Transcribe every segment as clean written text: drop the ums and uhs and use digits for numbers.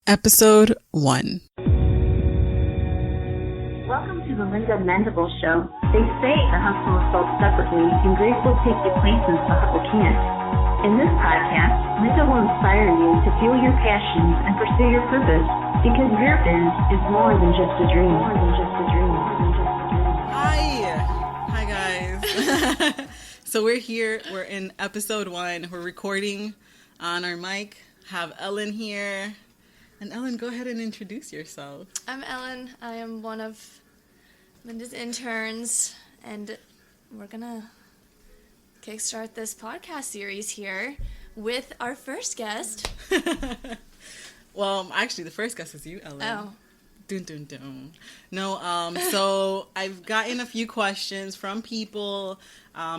Episode 1. Welcome to the Mendible show. They say the hustle is sold separately, and grace will take you places the hustle can't. In this podcast, Linda will inspire you to fuel your passions and pursue your purpose, because your biz is more than just a dream. Hi guys. So we're here. We're in episode 1. We're recording on our mic. Have Ellyn here. And Ellyn, go ahead and introduce yourself. I'm Ellyn. I am one of Linda's interns, and we're gonna kickstart this podcast series here with our first guest. Well, actually, the first guest is you, Ellyn. Oh. Dun, dun, dun. No, so I've gotten a few questions from people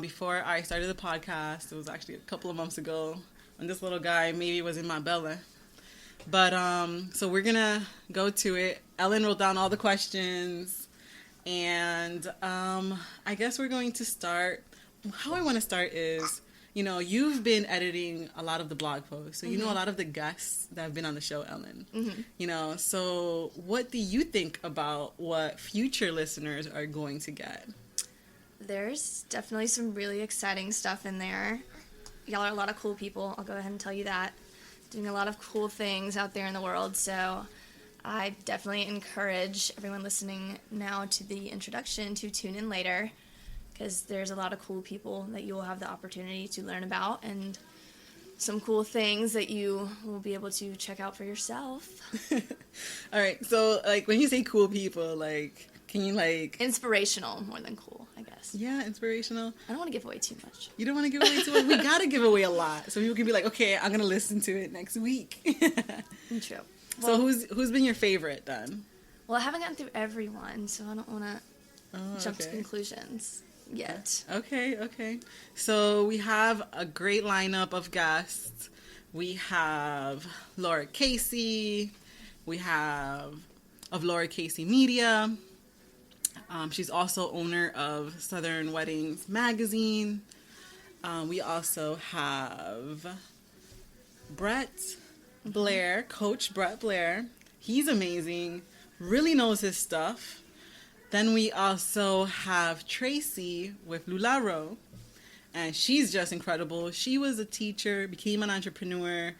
before I started the podcast. It was actually a couple of months ago when this little guy maybe was in my belly. But, so we're gonna go to it. Ellyn wrote down all the questions, and I guess we're going to start. How I want to start is, you know, you've been editing a lot of the blog posts, so you know a lot of the guests that have been on the show, Ellyn. You know, so what do you think about what future listeners are going to get? There's definitely some really exciting stuff in there. Y'all are a lot of cool people. I'll go ahead and tell you that. Doing a lot of cool things out there in the world, so I definitely encourage everyone listening now to the introduction to tune in later, because there's a lot of cool people that you will have the opportunity to learn about, and some cool things that you will be able to check out for yourself. All right, so, like, when you say cool people, like, can you, like... Inspirational more than cool, I guess. Yeah, inspirational. I don't want to give away too much. You don't want to give away too much? We got to give away a lot, so people can be like, okay, I'm going to listen to it next week. True. So who's been your favorite, then? Well, I haven't gotten through everyone, so I don't want to jump to conclusions yet. Okay. So we have a great lineup of guests. We have Laura Casey. We have of Laura Casey Media. She's also owner of Southern Weddings Magazine. We also have Blair, Coach Brett Blair. He's amazing, really knows his stuff. Then we also have Tracy with LulaRue, and she's just incredible. She was a teacher, became an entrepreneur.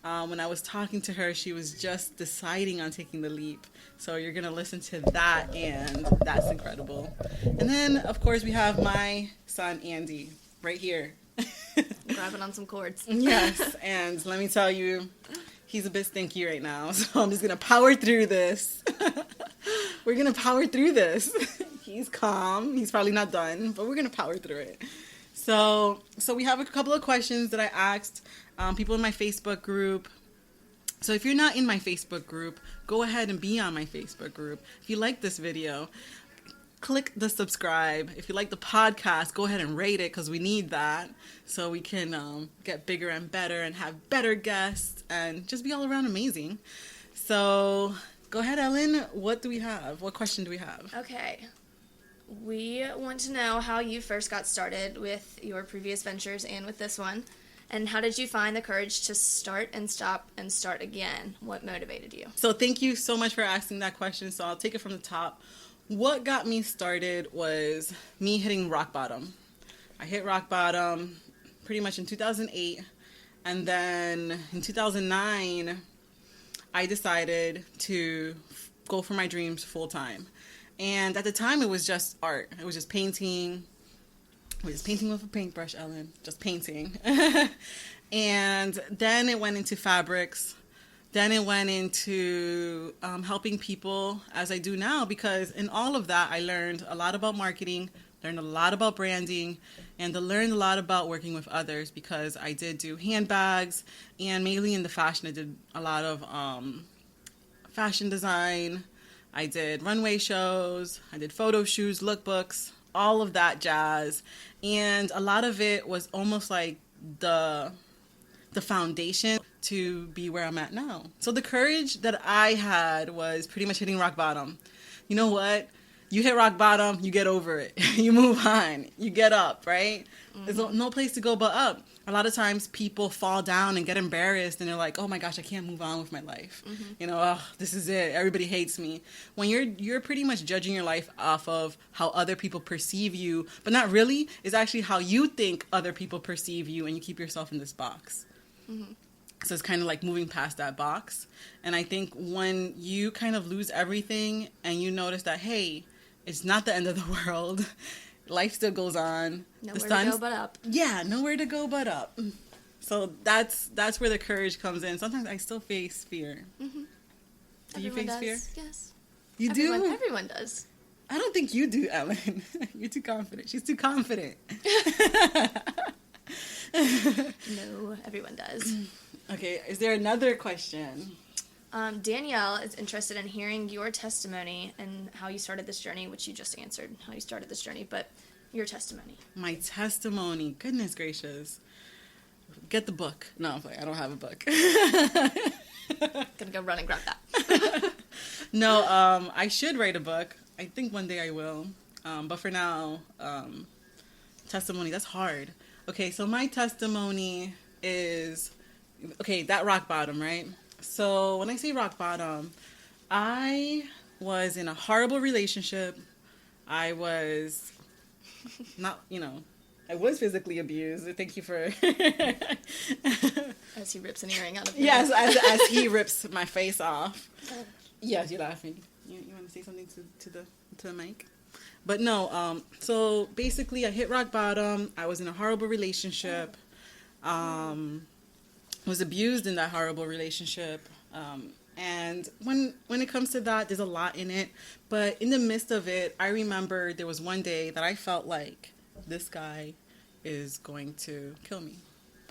When I was talking to her, she was just deciding on taking the leap. So you're going to listen to that, and that's incredible. And then, of course, we have my son, Andy, right here. Grabbing on some cords. Yes, and let me tell you, he's a bit stinky right now. So I'm just going to power through this. We're going to power through this. He's calm. He's probably not done, but we're going to power through it. So we have a couple of questions that I asked people in my Facebook group. So if you're not in my Facebook group, go ahead and be on my Facebook group. If you like this video, click the subscribe. If you like the podcast, go ahead and rate it, because we need that so we can get bigger and better and have better guests and just be all around amazing. So go ahead, Ellyn. What do we have? What question do we have? Okay. We want to know how you first got started with your previous ventures and with this one. And how did you find the courage to start and stop and start again? What motivated you? So thank you so much for asking that question. So I'll take it from the top. What got me started was me hitting rock bottom. I hit rock bottom pretty much in 2008. And then in 2009, I decided to go for my dreams full time. And at the time, it was just art. It was just painting. We're just painting with a paintbrush, Ellyn. Just painting. And then it went into fabrics. Then it went into helping people, as I do now, because in all of that, I learned a lot about marketing, learned a lot about branding, and learned a lot about working with others, because I did do handbags, and mainly in the fashion, I did a lot of fashion design. I did runway shows. I did photo shoots, lookbooks, all of that jazz. And a lot of it was almost like the foundation to be where I'm at now. So the courage that I had was pretty much hitting rock bottom. You know what? You hit rock bottom, you get over it. You move on. You get up, right? Mm-hmm. There's no place to go but up. A lot of times people fall down and get embarrassed and they're like, oh my gosh, I can't move on with my life. You know, oh, this is it. Everybody hates me. When you're pretty much judging your life off of how other people perceive you, but not really. It's actually how you think other people perceive you, and you keep yourself in this box. So it's kind of like moving past that box. And I think when you kind of lose everything and you notice that, hey, it's not the end of the world. Life still goes on. Nowhere to go but up. Yeah, nowhere to go but up. So that's where the courage comes in. Sometimes I still face fear. Do you face fear? Yes. You do? Everyone does. I don't think you do, Ellyn. You're too confident. She's too confident. No, everyone does. Okay, is there another question? Danielle is interested in hearing your testimony and how you started this journey, which you just answered, how you started this journey, but your testimony. My testimony. Goodness gracious. Get the book. No, I'm like, I don't have a book. Gonna go run and grab that. No, I should write a book. I think one day I will. But for now, testimony, that's hard. Okay, so my testimony is, okay, that rock bottom, right? So when I say rock bottom, I was in a horrible relationship. I was not, I was physically abused. Thank you for... As he rips an earring out of me. Yes, as he rips my face off. Yes, you're laughing. You want to say something to the mic? But no, so basically I hit rock bottom. I was in a horrible relationship. Was abused in that horrible relationship. And when it comes to that, there's a lot in it. But in the midst of it, I remember there was one day that I felt like this guy is going to kill me.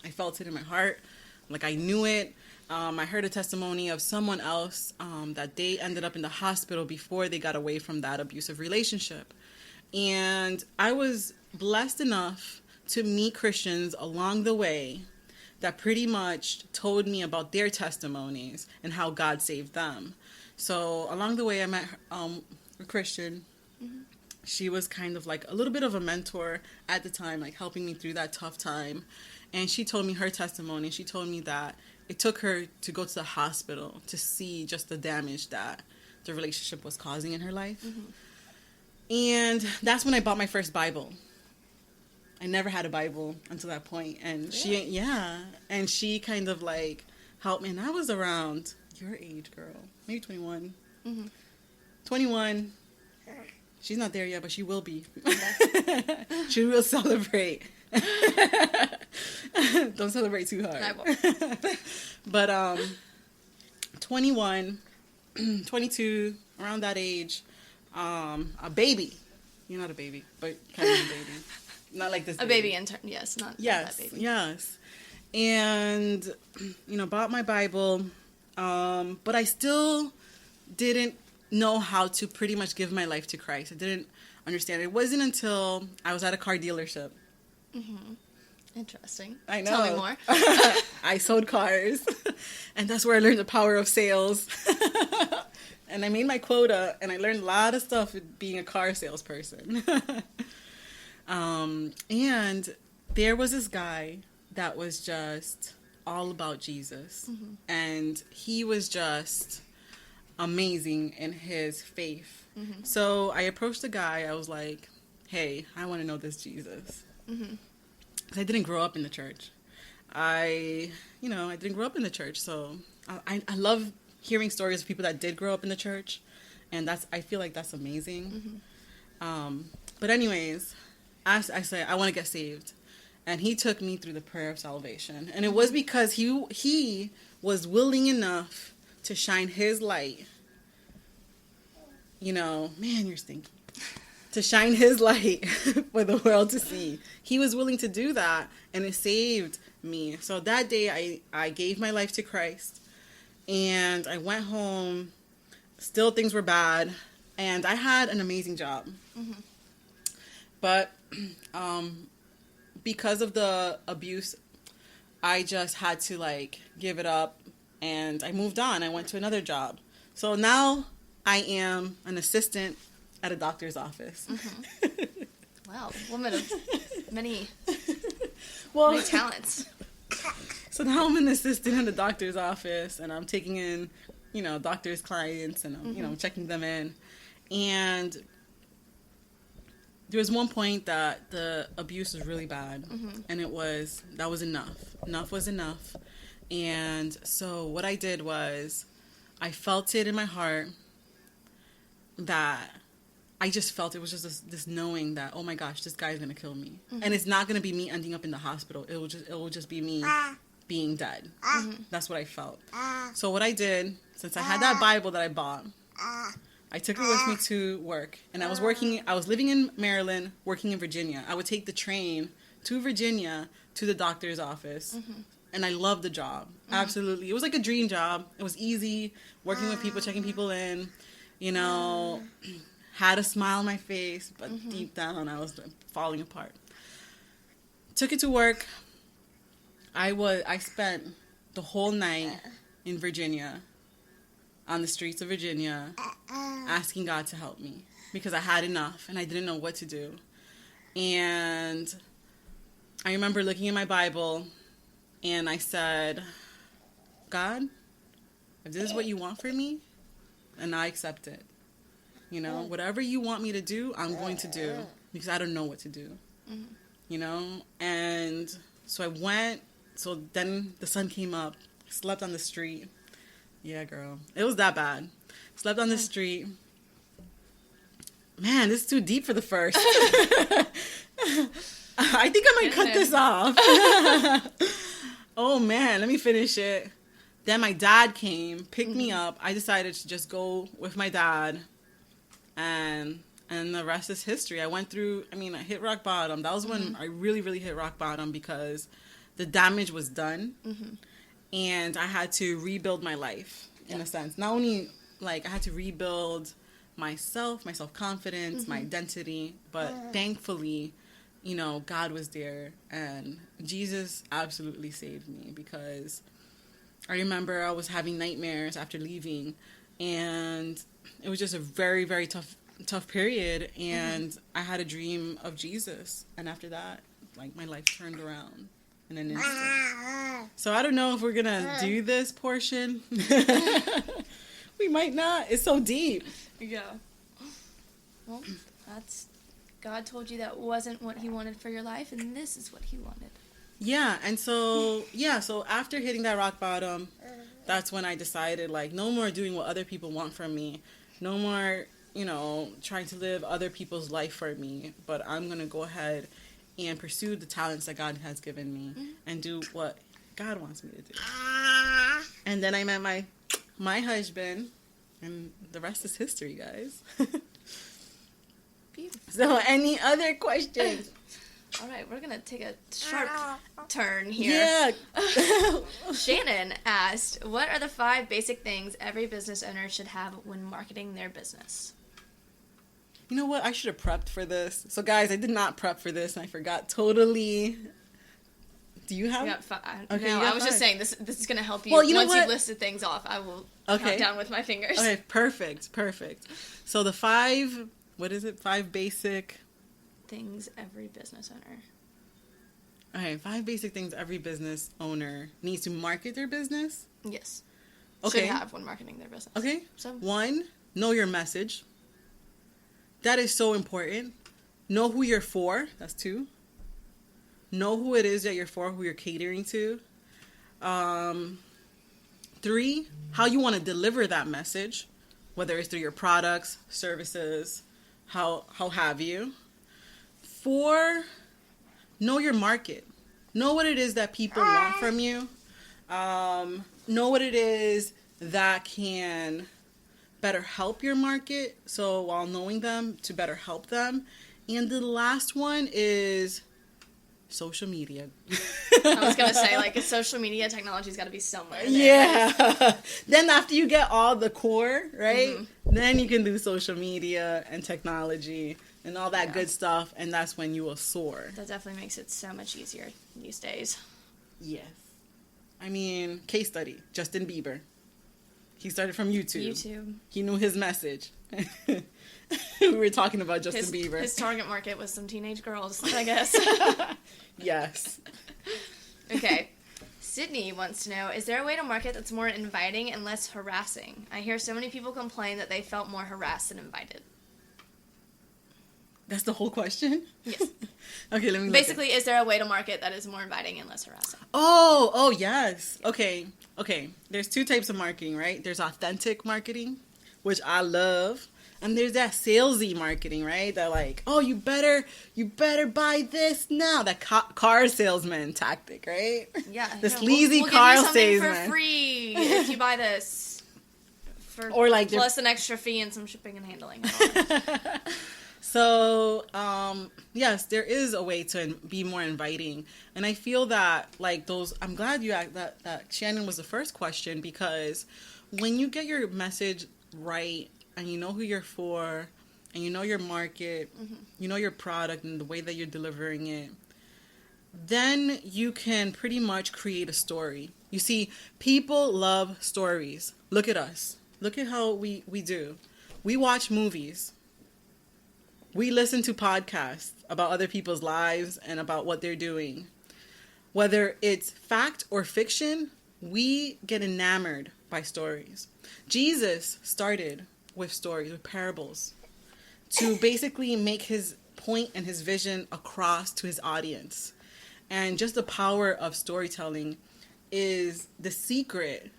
I felt it in my heart. Like I knew it. I heard a testimony of someone else that they ended up in the hospital before they got away from that abusive relationship. And I was blessed enough to meet Christians along the way that pretty much told me about their testimonies and how God saved them. So along the way, I met a Christian. She was kind of like a little bit of a mentor at the time, like helping me through that tough time. And she told me her testimony. She told me that it took her to go to the hospital to see just the damage that the relationship was causing in her life. And that's when I bought my first Bible. I never had a Bible until that point. And she kind of like helped me. And I was around your age, girl. Maybe 21. 21. She's not there yet, but she will be. She will celebrate. Don't celebrate too hard. I won't. But 21, 22, around that age, a baby. You're not a baby, but kind of a baby. Not like this A baby intern, yes, not that baby. Yes. And, bought my Bible, but I still didn't know how to pretty much give my life to Christ. I didn't understand. It wasn't until I was at a car dealership. Interesting. I know. Tell me more. I sold cars, and that's where I learned the power of sales. And I made my quota, and I learned a lot of stuff with being a car salesperson. And there was this guy that was just all about Jesus. And he was just amazing in his faith. So I approached the guy. I was like, hey, I want to know this Jesus. Because I didn't grow up in the church. I didn't grow up in the church. So I love hearing stories of people that did grow up in the church. And I feel like that's amazing. But anyways, I said, I want to get saved. And he took me through the prayer of salvation. And it was because he was willing enough to shine his light. Man, you're stinky. To shine his light for the world to see. He was willing to do that, and it saved me. So that day, I gave my life to Christ, and I went home. Still, things were bad, and I had an amazing job. But because of the abuse, I just had to give it up, and I moved on. I went to another job. So now I am an assistant at a doctor's office. Wow, woman of many Well, my talents. So now I'm an assistant in the doctor's office, and I'm taking in, doctor's clients, and I'm, checking them in. And there was one point that the abuse was really bad, and that was enough. Enough was enough. And so what I did was I felt it in my heart that I just felt it was just this knowing that, oh my gosh, this guy's going to kill me. And it's not going to be me ending up in the hospital. It will just be me being dead. That's what I felt. So what I did, since I had that Bible that I bought, I took it with me to work. And I was living in Maryland, working in Virginia. I would take the train to Virginia to the doctor's office. And I loved the job. Absolutely. It was like a dream job. It was easy, working with people, checking people in, had a smile on my face, but deep down I was falling apart. Took it to work. I spent the whole night in Virginia, on the streets of Virginia, asking God to help me because I had enough and I didn't know what to do. And I remember looking in my Bible and I said, God, if this is what you want for me, and I accept it. Whatever you want me to do, I'm going to do because I don't know what to do. And so I went. So then the sun came up. Slept on the street. Yeah, girl. It was that bad. Slept on the street. Man, this is too deep for the first. I think I might cut this off. Oh, man. Let me finish it. Then my dad came, picked me up. I decided to just go with my dad. And the rest is history. I hit rock bottom. That was when I really, really hit rock bottom because the damage was done. And I had to rebuild my life, in a sense. Not only, I had to rebuild myself, my self-confidence, my identity, but thankfully, God was there. And Jesus absolutely saved me because I remember I was having nightmares after leaving. And it was just a very, very tough period. And I had a dream of Jesus. And after that, my life turned around in an instant. So I don't know if we're going to do this portion. We might not. It's so deep. Yeah. Well, God told you that wasn't what he wanted for your life, and this is what he wanted. Yeah, and so after hitting that rock bottom, that's when I decided, no more doing what other people want from me. No more, trying to live other people's life for me. But I'm going to go ahead and pursue the talents that God has given me and do what God wants me to do. And then I met my husband, and the rest is history, guys. Beautiful. So any other questions? All right, we're going to take a sharp turn here. Yeah. Shannon asked, what are the 5 basic things every business owner should have when marketing their business? You know what? I should have prepped for this. So, guys, I did not prep for this, and I forgot totally. Do you have? Okay, no, I was just saying, this is going to help you. Well, you know Once what? you've listed things off, I will count down with my fingers. Okay, perfect. So the 5 basic things every business owner. Okay, 5 basic things every business owner needs to market their business? Yes. Okay. Should have when marketing their business. Okay. So 1, know your message. That is so important. Know who you're for. That's 2. Know who it is that you're for, who you're catering to. 3, how you want to deliver that message, whether it's through your products, services, how have you. 4, know your market. Know what it is that people want from you. Know what it is that can better help your market. So while knowing them, to better help them. And the last one is social media. I was going to say, social media technology's got to be somewhere there. Yeah. Then after you get all the core, right? Then you can do social media and technology and all that good stuff. And that's when you will soar. That definitely makes it so much easier these days. Yes. I mean, case study, Justin Bieber. He started from YouTube. He knew his message. We were talking about Justin Bieber. His target market was some teenage girls, I guess. Yes. Okay. Sydney wants to know, is there a way to market that's more inviting and less harassing? I hear so many people complain that they felt more harassed than invited. That's the whole question? Yes. Okay, let me Basically, is there a way to market that is more inviting and less harassing? Oh, yes. Okay. There's two types of marketing, right? There's authentic marketing, which I love. And there's that salesy marketing, right? That like, oh, you better buy this now. That car salesman tactic, right? Yeah. The sleazy we'll car give you something salesman. for free if you buy this. Or like plus an extra fee and some shipping and handling. So, yes, there is a way to be more inviting. And I feel that, like, I'm glad you asked that Shannon was the first question, because when you get your message right and you know who you're for and you know your market, you know your product and the way that you're delivering it, then you can pretty much create a story. You see, people love stories. Look at us. Look at how we do. We watch movies. We listen to podcasts about other people's lives and about what they're doing. Whether it's fact or fiction, we get enamored by stories. Jesus started with stories, with parables, to basically make his point and his vision across to his audience. And just the power of storytelling is the secret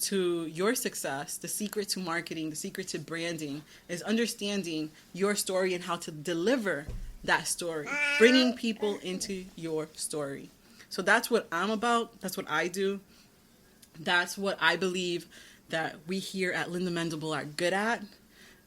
to your success, the secret to marketing, the secret to branding, is understanding your story and how to deliver that story, bringing people into your story. So that's what I'm about. That's what I do. That's what I believe that we here at Linda Mendible are good at,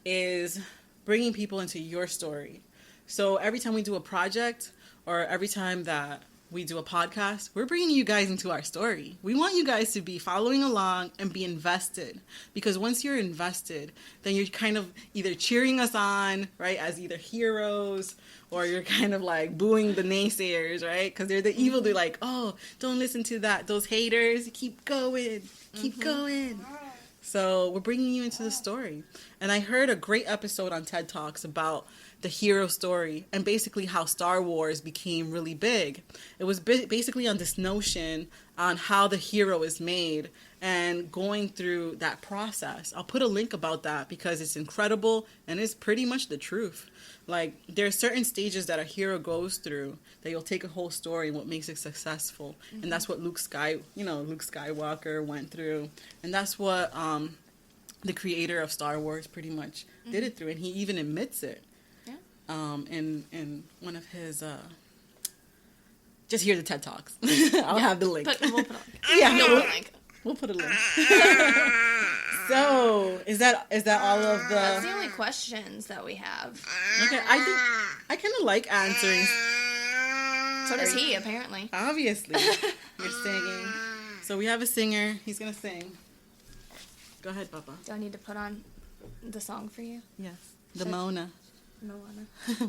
is bringing people into your story. So every time we do a project or every time that we do a podcast, we're bringing you guys into our story. We want you guys to be following along and be invested, because once you're invested, then you're kind of either cheering us on, right, as either heroes, or you're kind of like booing the naysayers, right, because they're the evil. They're like, oh, don't listen to those haters. Keep going. So we're bringing you into the story. And I heard a great episode on TED Talks about the hero story and basically how Star Wars became really big. It was basically on this notion on how the hero is made and going through that process. I'll put a link about that because it's incredible and it's pretty much the truth. Like, there are certain stages that a hero goes through that you'll take a whole story and what makes it successful. And that's what Luke Skywalker went through. And that's what the creator of Star Wars pretty much did it through. And he even admits it. In one of his, just hear the TED Talks. I'll have the link. We'll put a link. We'll put a link. So, is that all of the... That's the only questions that we have. Okay, I kind of like answering. So does he, apparently. Obviously. You're singing. So we have a singer. He's going to sing. Go ahead, Papa. Do I need to put on the song for you? Yes. The Moana. Moana. I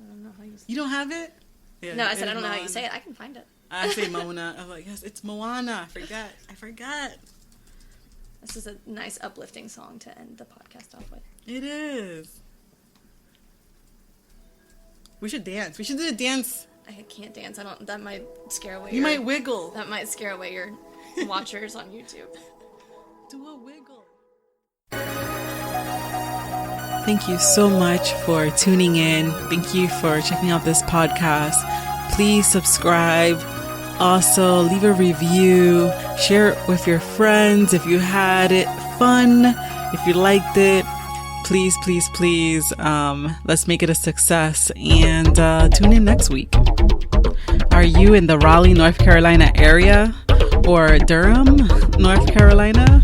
don't know how you say it. You don't have it? Yeah, no, I said I don't know how you say it. I can find it. I say Mona. I'm like, yes, it's Moana. I forgot. This is a nice uplifting song to end the podcast off with. It is. We should dance. We should do a dance. I can't dance. That might scare away. You might wiggle. That might scare away your watchers on YouTube. Do a wiggle. Thank you so much for tuning in. Thank you for checking out this podcast. Please subscribe. Also, leave a review. Share it with your friends if you had it fun. If you liked it, please, let's make it a success. And tune in next week. Are you in the Raleigh, North Carolina area or Durham, North Carolina?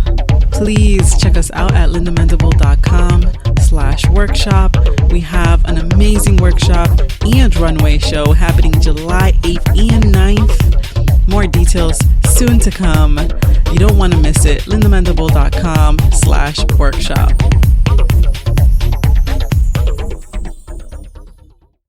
Please check us out at lindamendible.com/workshop. We have an amazing workshop and runway show happening July 8th and 9th. More details soon to come. You don't want to miss it. lindamendible.com/workshop.